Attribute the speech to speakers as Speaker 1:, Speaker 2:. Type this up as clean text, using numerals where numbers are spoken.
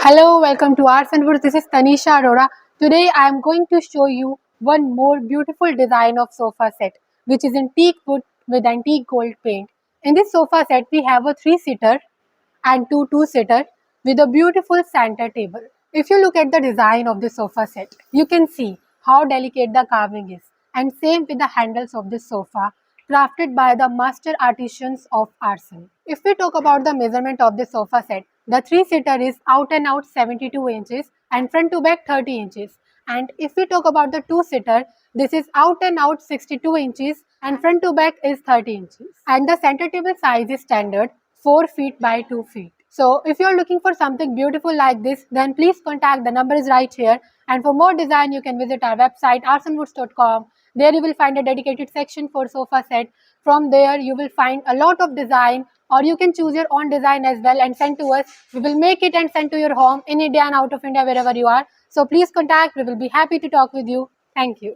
Speaker 1: Hello, welcome to Arts and Woods. This is Tanisha Arora. Today I am going to show you one more beautiful design of sofa set, which is in teak wood with antique gold paint. In this sofa set, we have a three-seater and two-seater with a beautiful center table. If you look at the design of the sofa set, you can see how delicate the carving is, and same with the handles of this sofa, crafted by the master artisans of arson. If we talk about the measurement of the sofa set, the three-seater is out and out 72 inches and front to back 30 inches. And if we talk about the two-seater, this is out and out 62 inches and front to back is 30 inches. And the center table size is standard 4 feet by 2 feet. So if you're looking for something beautiful like this, then please contact, the number is right here. And for more design, you can visit our website artsandwoods.com. There you will find a dedicated section for sofa set. From there you will find a lot of design, or you can choose your own design as well and send to us. We will make it and send to your home in India and out of India, wherever you are. So please contact. We will be happy to talk with you. Thank you.